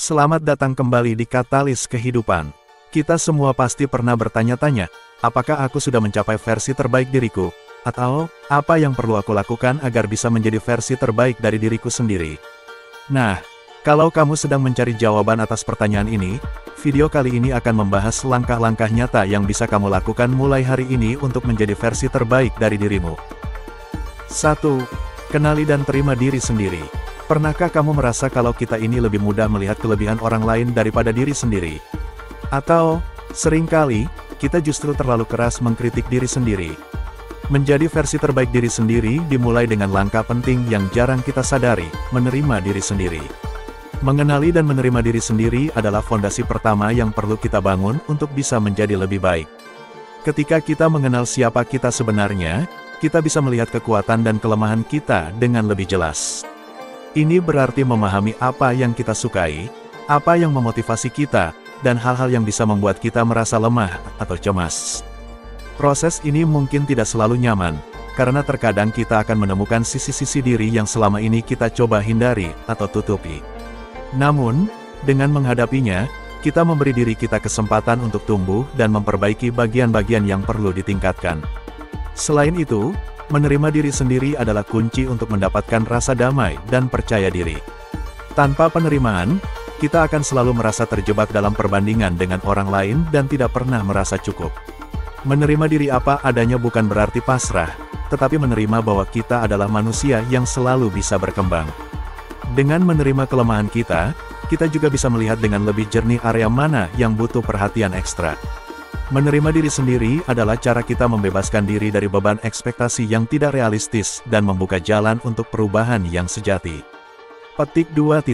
Selamat datang kembali di Katalis Kehidupan. Kita semua pasti pernah bertanya-tanya, apakah aku sudah mencapai versi terbaik diriku? Atau, apa yang perlu aku lakukan agar bisa menjadi versi terbaik dari diriku sendiri? Nah, kalau kamu sedang mencari jawaban atas pertanyaan ini, video kali ini akan membahas langkah-langkah nyata yang bisa kamu lakukan mulai hari ini untuk menjadi versi terbaik dari dirimu. 1. Kenali dan terima diri sendiri. Pernahkah kamu merasa kalau kita ini lebih mudah melihat kelebihan orang lain daripada diri sendiri? Atau, seringkali, kita justru terlalu keras mengkritik diri sendiri. Menjadi versi terbaik diri sendiri dimulai dengan langkah penting yang jarang kita sadari, menerima diri sendiri. Mengenali dan menerima diri sendiri adalah fondasi pertama yang perlu kita bangun untuk bisa menjadi lebih baik. Ketika kita mengenal siapa kita sebenarnya, kita bisa melihat kekuatan dan kelemahan kita dengan lebih jelas. Ini berarti memahami apa yang kita sukai, apa yang memotivasi kita, dan hal-hal yang bisa membuat kita merasa lemah atau cemas. Proses ini mungkin tidak selalu nyaman, karena terkadang kita akan menemukan sisi-sisi diri yang selama ini kita coba hindari atau tutupi. Namun, dengan menghadapinya, kita memberi diri kita kesempatan untuk tumbuh dan memperbaiki bagian-bagian yang perlu ditingkatkan. Selain itu, menerima diri sendiri adalah kunci untuk mendapatkan rasa damai dan percaya diri. Tanpa penerimaan, kita akan selalu merasa terjebak dalam perbandingan dengan orang lain dan tidak pernah merasa cukup. Menerima diri apa adanya bukan berarti pasrah, tetapi menerima bahwa kita adalah manusia yang selalu bisa berkembang. Dengan menerima kelemahan kita juga bisa melihat dengan lebih jernih area mana yang butuh perhatian ekstra. Menerima diri sendiri adalah cara kita membebaskan diri dari beban ekspektasi yang tidak realistis dan membuka jalan untuk perubahan yang sejati. Petik 2.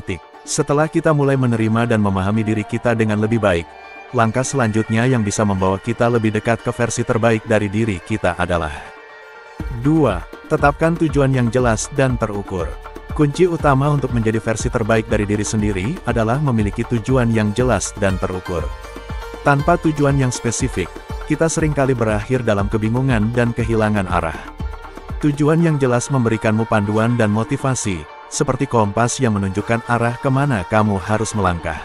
Setelah kita mulai menerima dan memahami diri kita dengan lebih baik, langkah selanjutnya yang bisa membawa kita lebih dekat ke versi terbaik dari diri kita adalah 2. Tetapkan tujuan yang jelas dan terukur. Kunci utama untuk menjadi versi terbaik dari diri sendiri adalah memiliki tujuan yang jelas dan terukur. Tanpa tujuan yang spesifik, kita seringkali berakhir dalam kebingungan dan kehilangan arah. Tujuan yang jelas memberikanmu panduan dan motivasi, seperti kompas yang menunjukkan arah kemana kamu harus melangkah.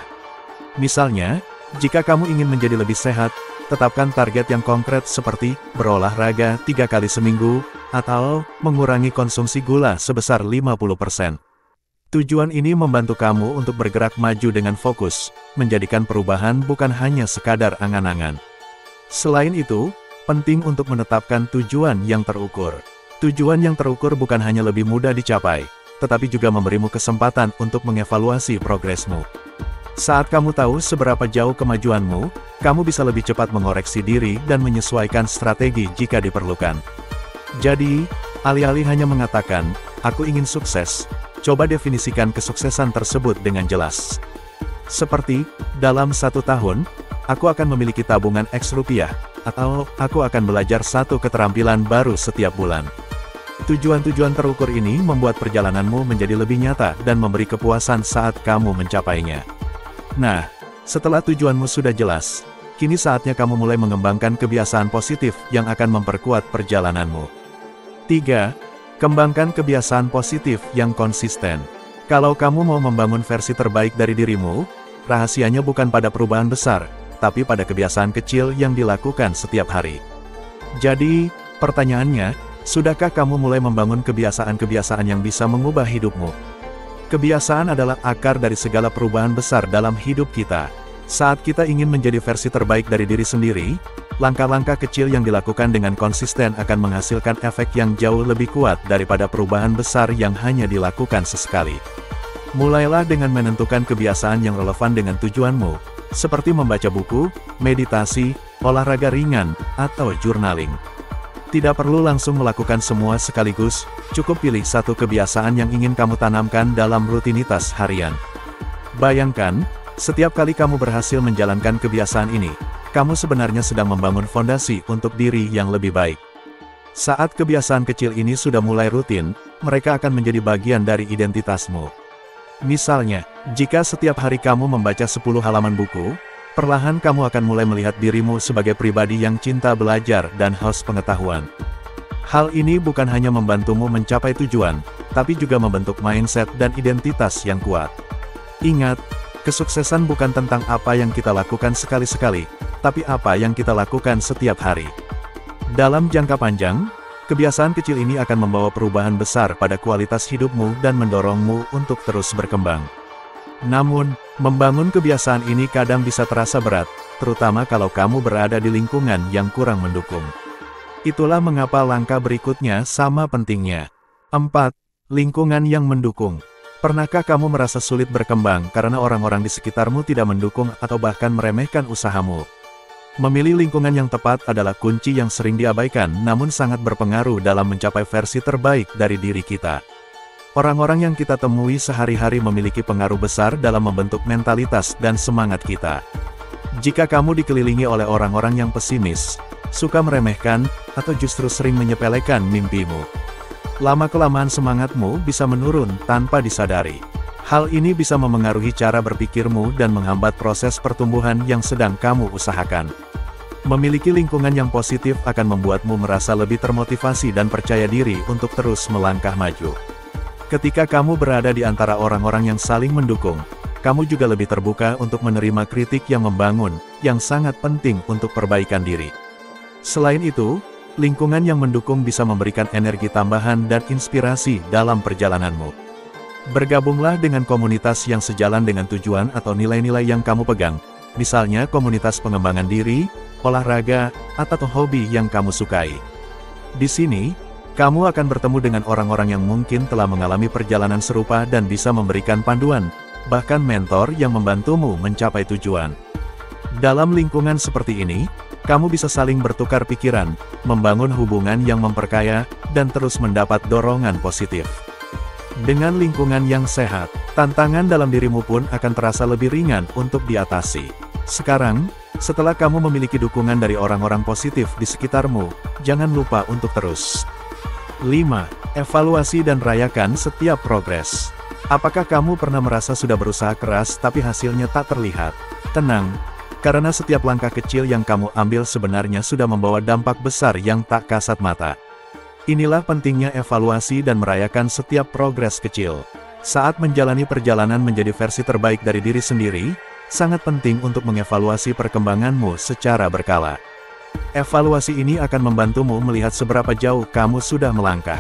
Misalnya, jika kamu ingin menjadi lebih sehat, tetapkan target yang konkret seperti berolahraga 3 kali seminggu, atau mengurangi konsumsi gula sebesar 50%. Tujuan ini membantu kamu untuk bergerak maju dengan fokus, menjadikan perubahan bukan hanya sekadar angan-angan. Selain itu, penting untuk menetapkan tujuan yang terukur. Tujuan yang terukur bukan hanya lebih mudah dicapai, tetapi juga memberimu kesempatan untuk mengevaluasi progresmu. Saat kamu tahu seberapa jauh kemajuanmu, kamu bisa lebih cepat mengoreksi diri dan menyesuaikan strategi jika diperlukan. Jadi, alih-alih hanya mengatakan, "Aku ingin sukses," coba definisikan kesuksesan tersebut dengan jelas. Seperti, dalam 1 tahun, aku akan memiliki tabungan X rupiah, atau aku akan belajar 1 keterampilan baru setiap bulan. Tujuan-tujuan terukur ini membuat perjalananmu menjadi lebih nyata dan memberi kepuasan saat kamu mencapainya. Nah, setelah tujuanmu sudah jelas, kini saatnya kamu mulai mengembangkan kebiasaan positif yang akan memperkuat perjalananmu. 3. Kembangkan kebiasaan positif yang konsisten. Kalau kamu mau membangun versi terbaik dari dirimu, rahasianya bukan pada perubahan besar, tapi pada kebiasaan kecil yang dilakukan setiap hari. Jadi, pertanyaannya, sudahkah kamu mulai membangun kebiasaan-kebiasaan yang bisa mengubah hidupmu? Kebiasaan adalah akar dari segala perubahan besar dalam hidup kita. Saat kita ingin menjadi versi terbaik dari diri sendiri, langkah-langkah kecil yang dilakukan dengan konsisten akan menghasilkan efek yang jauh lebih kuat daripada perubahan besar yang hanya dilakukan sesekali. Mulailah dengan menentukan kebiasaan yang relevan dengan tujuanmu, seperti membaca buku, meditasi, olahraga ringan, atau journaling. Tidak perlu langsung melakukan semua sekaligus, cukup pilih 1 kebiasaan yang ingin kamu tanamkan dalam rutinitas harian. Bayangkan, setiap kali kamu berhasil menjalankan kebiasaan ini, kamu sebenarnya sedang membangun fondasi untuk diri yang lebih baik. Saat kebiasaan kecil ini sudah mulai rutin, mereka akan menjadi bagian dari identitasmu. Misalnya, jika setiap hari kamu membaca 10 halaman buku, perlahan kamu akan mulai melihat dirimu sebagai pribadi yang cinta belajar dan haus pengetahuan. Hal ini bukan hanya membantumu mencapai tujuan, tapi juga membentuk mindset dan identitas yang kuat. Ingat, Kesuksesan bukan tentang apa yang kita lakukan sekali-sekali, tapi apa yang kita lakukan setiap hari. Dalam jangka panjang, kebiasaan kecil ini akan membawa perubahan besar pada kualitas hidupmu dan mendorongmu untuk terus berkembang. Namun, membangun kebiasaan ini kadang bisa terasa berat, terutama kalau kamu berada di lingkungan yang kurang mendukung. Itulah mengapa langkah berikutnya sama pentingnya. 4. Lingkungan yang mendukung. Pernahkah kamu merasa sulit berkembang karena orang-orang di sekitarmu tidak mendukung atau bahkan meremehkan usahamu? Memilih lingkungan yang tepat adalah kunci yang sering diabaikan namun sangat berpengaruh dalam mencapai versi terbaik dari diri kita. Orang-orang yang kita temui sehari-hari memiliki pengaruh besar dalam membentuk mentalitas dan semangat kita. Jika kamu dikelilingi oleh orang-orang yang pesimis, suka meremehkan, atau justru sering menyepelekan mimpimu, lama-kelamaan semangatmu bisa menurun tanpa disadari. Hal ini bisa memengaruhi cara berpikirmu dan menghambat proses pertumbuhan yang sedang kamu usahakan. Memiliki lingkungan yang positif akan membuatmu merasa lebih termotivasi dan percaya diri untuk terus melangkah maju. Ketika kamu berada di antara orang-orang yang saling mendukung, kamu juga lebih terbuka untuk menerima kritik yang membangun, yang sangat penting untuk perbaikan diri. Selain itu, lingkungan yang mendukung bisa memberikan energi tambahan dan inspirasi dalam perjalananmu. Bergabunglah dengan komunitas yang sejalan dengan tujuan atau nilai-nilai yang kamu pegang, misalnya komunitas pengembangan diri, olahraga, atau hobi yang kamu sukai. Di sini, kamu akan bertemu dengan orang-orang yang mungkin telah mengalami perjalanan serupa dan bisa memberikan panduan, bahkan mentor yang membantumu mencapai tujuan. Dalam lingkungan seperti ini, kamu bisa saling bertukar pikiran, membangun hubungan yang memperkaya, dan terus mendapat dorongan positif. Dengan lingkungan yang sehat, tantangan dalam dirimu pun akan terasa lebih ringan untuk diatasi. Sekarang, setelah kamu memiliki dukungan dari orang-orang positif di sekitarmu, jangan lupa untuk terus. 5. Evaluasi dan rayakan setiap progres. Apakah kamu pernah merasa sudah berusaha keras tapi hasilnya tak terlihat? Tenang. Karena setiap langkah kecil yang kamu ambil sebenarnya sudah membawa dampak besar yang tak kasat mata. Inilah pentingnya evaluasi dan merayakan setiap progres kecil. Saat menjalani perjalanan menjadi versi terbaik dari diri sendiri, sangat penting untuk mengevaluasi perkembanganmu secara berkala. Evaluasi ini akan membantumu melihat seberapa jauh kamu sudah melangkah,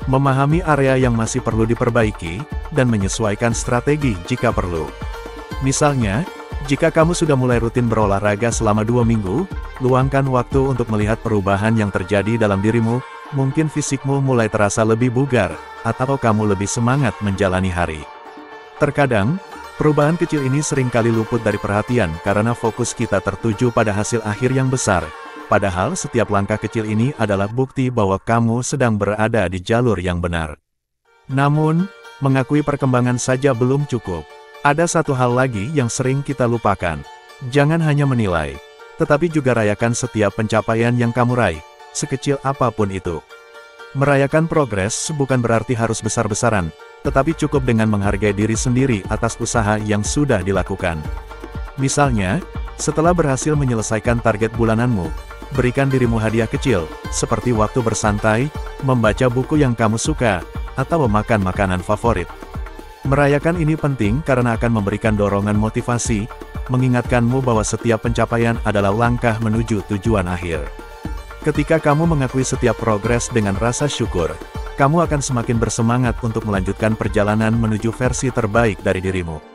memahami area yang masih perlu diperbaiki, dan menyesuaikan strategi jika perlu. Misalnya, jika kamu sudah mulai rutin berolahraga selama 2 minggu, luangkan waktu untuk melihat perubahan yang terjadi dalam dirimu, mungkin fisikmu mulai terasa lebih bugar, atau kamu lebih semangat menjalani hari. Terkadang, perubahan kecil ini seringkali luput dari perhatian karena fokus kita tertuju pada hasil akhir yang besar, padahal setiap langkah kecil ini adalah bukti bahwa kamu sedang berada di jalur yang benar. Namun, mengakui perkembangan saja belum cukup. Ada satu hal lagi yang sering kita lupakan. Jangan hanya menilai, tetapi juga rayakan setiap pencapaian yang kamu raih, sekecil apapun itu. Merayakan progres bukan berarti harus besar-besaran, tetapi cukup dengan menghargai diri sendiri atas usaha yang sudah dilakukan. Misalnya, setelah berhasil menyelesaikan target bulananmu, berikan dirimu hadiah kecil, seperti waktu bersantai, membaca buku yang kamu suka, atau memakan makanan favorit. Merayakan ini penting karena akan memberikan dorongan motivasi, mengingatkanmu bahwa setiap pencapaian adalah langkah menuju tujuan akhir. Ketika kamu mengakui setiap progres dengan rasa syukur, kamu akan semakin bersemangat untuk melanjutkan perjalanan menuju versi terbaik dari dirimu.